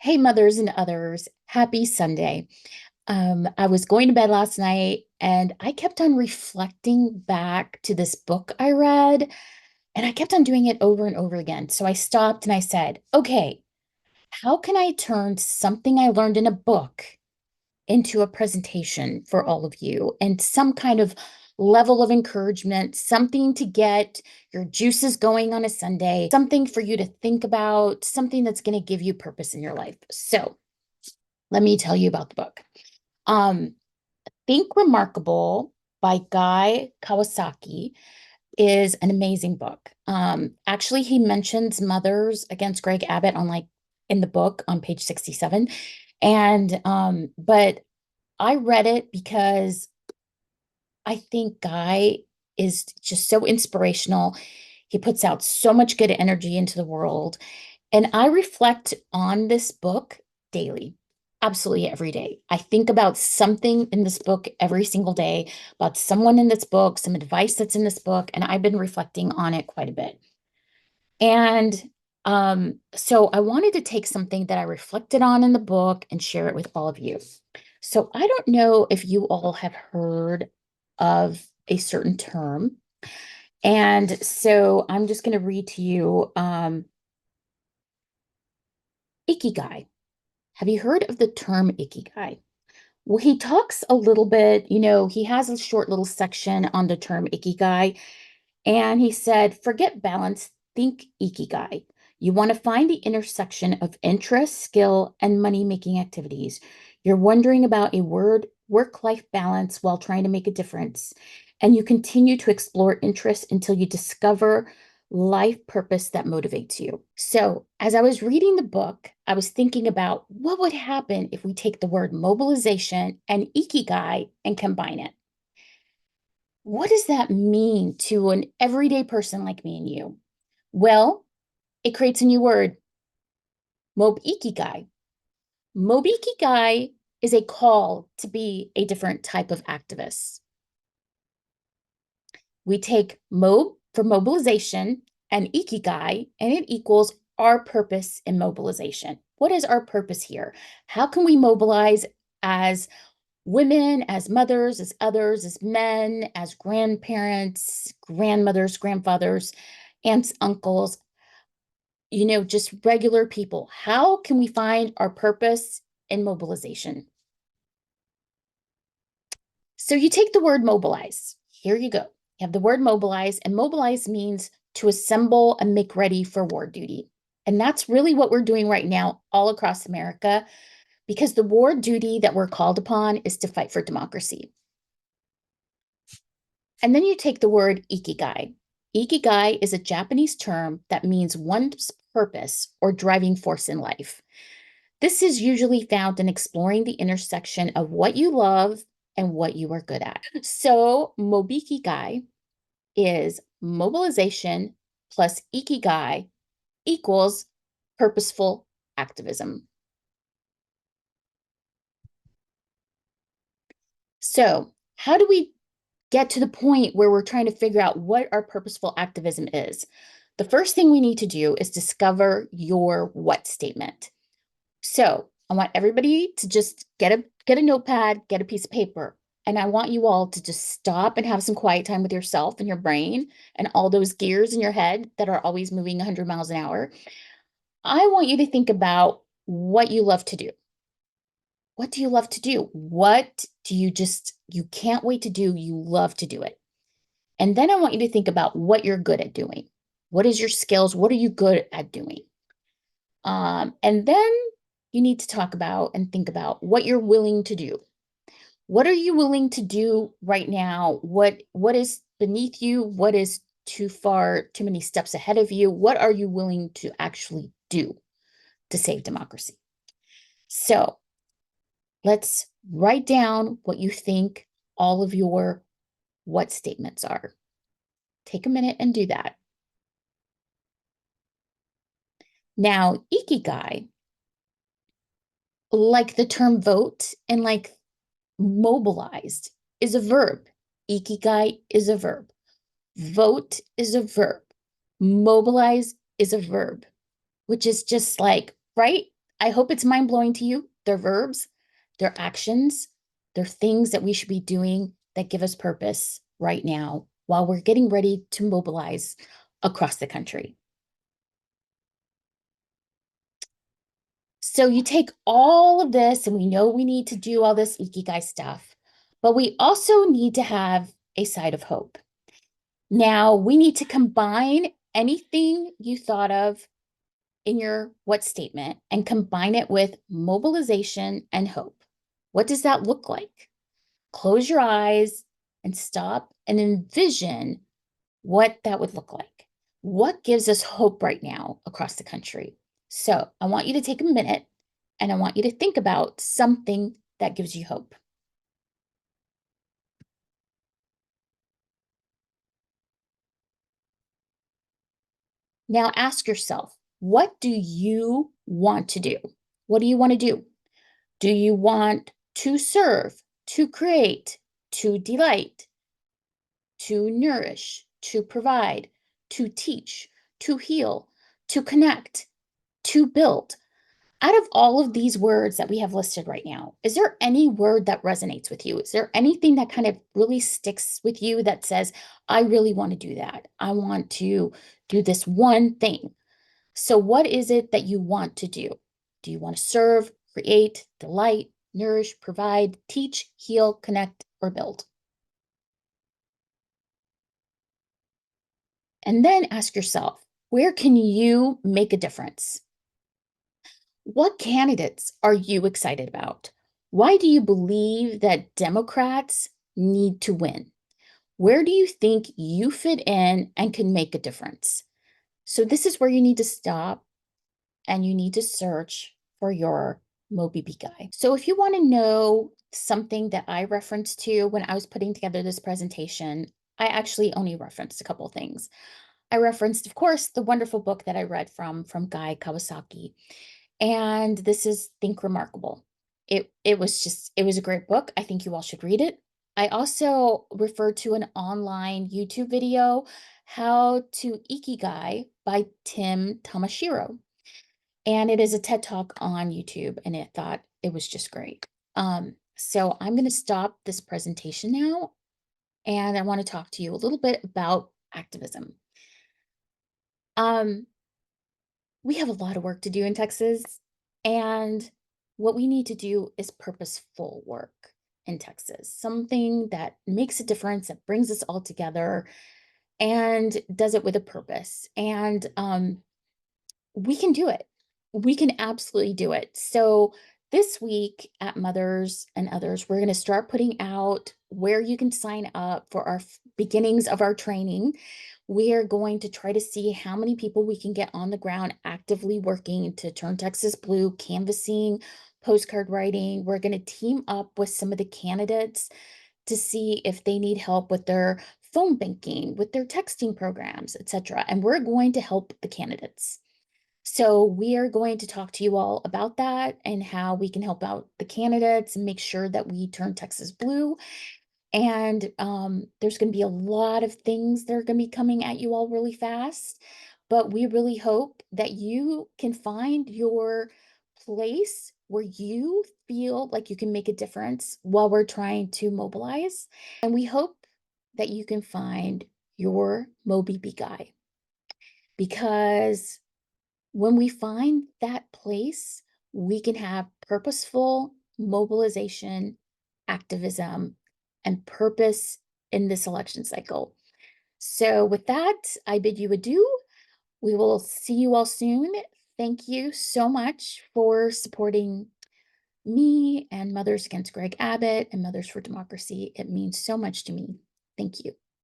Hey, mothers and others, happy Sunday. I was going to bed last night and I kept on reflecting back to this book I read, and I kept on doing it over and over again. So I stopped and I said, okay, how can I turn something I learned in a book into a presentation for all of you and some kind of level of encouragement, something to get your juices going on a Sunday, something for you to think about, something that's going to give you purpose in your life. So let me tell you about the book. Um, Think Remarkable by Guy Kawasaki is an amazing book. Actually, he mentions Mothers Against Greg Abbott on in the book on page 67. But I read it because I think Guy is just so inspirational. He puts out so much good energy into the world. And I reflect on this book daily, absolutely every day. I think about something in this book every single day, about someone in this book, some advice that's in this book, and I've been reflecting on it quite a bit. And so I wanted to take something that I reflected on in the book and share it with all of you. So I don't know if you all have heard of a certain term. And so I'm just going to read to you Ikigai. Have you heard of the term Ikigai? Well, he talks a little bit, he has a short little section on the term Ikigai, and he said, forget balance, think Ikigai. You want to find the intersection of interest, skill, and money-making activities. You're wondering about a work-life balance while trying to make a difference, and you continue to explore interests until you discover life purpose that motivates you. So, as I was reading the book, I was thinking about what would happen if we take the word mobilization and Ikigai and combine it. What does that mean to an everyday person like me and you? Well, it creates a new word, Mobikigai. Mobikigai is a call to be a different type of activist. We take mob for mobilization and ikigai, and it equals our purpose in mobilization. What is our purpose here? How can we mobilize as women, as mothers, as others, as men, as grandparents, grandmothers, grandfathers, aunts, uncles, just regular people? How can we find our purpose in mobilization? So you take the word mobilize. Here you go. You have the word mobilize, and mobilize means to assemble and make ready for war duty. And that's really what we're doing right now all across America, because the war duty that we're called upon is to fight for democracy. And then you take the word ikigai. Ikigai is a Japanese term that means one's purpose or driving force in life. This is usually found in exploring the intersection of what you love and what you are good at. So, Mobikigai is mobilization plus Ikigai equals purposeful activism. So, how do we get to the point where we're trying to figure out what our purposeful activism is? The first thing we need to do is discover your what statement. So I want everybody to just get a notepad, get a piece of paper, and I want you all to just stop and have some quiet time with yourself and your brain and all those gears in your head that are always moving 100 miles an hour. I want you to think about what you love to do. What do you love to do? What do you can't wait to do? You love to do it. And then I want you to think about what you're good at doing. What is your skills? What are you good at doing? And then you need to talk about and think about what you're willing to do. What are you willing to do right now? What is beneath you? What is too many steps ahead of you? What are you willing to actually do to save democracy? So let's write down what you think all of your what statements are. Take a minute and do that. Now, ikigai, like the term vote and like mobilized, is a verb. Ikigai is a verb. Vote is a verb. Mobilize is a verb, which is just like, right? I hope it's mind blowing to you. They're verbs, they're actions, they're things that we should be doing that give us purpose right now while we're getting ready to mobilize across the country. So you take all of this, and we know we need to do all this Ikigai stuff, but we also need to have a side of hope. Now, we need to combine anything you thought of in your what statement and combine it with mobilization and hope. What does that look like? Close your eyes and stop and envision what that would look like. What gives us hope right now across the country? So I want you to take a minute and I want you to think about something that gives you hope. Now ask yourself, what do you want to do? What do you want to do? Do you want to serve, to create, to delight, to nourish, to provide, to teach, to heal, to connect, to build? Out of all of these words that we have listed right now, is there any word that resonates with you? Is there anything that kind of really sticks with you that says, I really want to do that? I want to do this one thing. So, what is it that you want to do? Do you want to serve, create, delight, nourish, provide, teach, heal, connect, or build? And then ask yourself, where can you make a difference? What candidates are you excited about? Why do you believe that Democrats need to win? Where do you think you fit in and can make a difference? So, this is where you need to stop and you need to search for your Mobikigai. So, if you want to know something that I referenced to when I was putting together this presentation, I actually only referenced a couple things. I referenced, of course, the wonderful book that I read from Guy Kawasaki, and this is Think Remarkable. It was a great book. I think you all should read it. I also referred to an online YouTube video, How to Ikigai by Tim Tamashiro. And it is a TED Talk on YouTube, and I thought it was just great. So I'm going to stop this presentation now, and I want to talk to you a little bit about activism. Um, we have a lot of work to do in Texas, and what we need to do is purposeful work in Texas, something that makes a difference, that brings us all together, and does it with a purpose. And we can do it. We can absolutely do it. So this week at Mothers and Others, we're going to start putting out where you can sign up for our beginnings of our training. We are going to try to see how many people we can get on the ground actively working to turn Texas blue, canvassing, postcard writing. We're going to team up with some of the candidates to see if they need help with their phone banking, with their texting programs, etc. And we're going to help the candidates. So we are going to talk to you all about that and how we can help out the candidates and make sure that we turn Texas blue. And there's going to be a lot of things that are going to be coming at you all really fast. But we really hope that you can find your place where you feel like you can make a difference while we're trying to mobilize. And we hope that you can find your Moby Bee guy, because when we find that place, we can have purposeful mobilization, activism, and purpose in this election cycle. So, with that, I bid you adieu. We will see you all soon. Thank you so much for supporting me and Mothers Against Greg Abbott and Mothers for Democracy. It means so much to me. Thank you.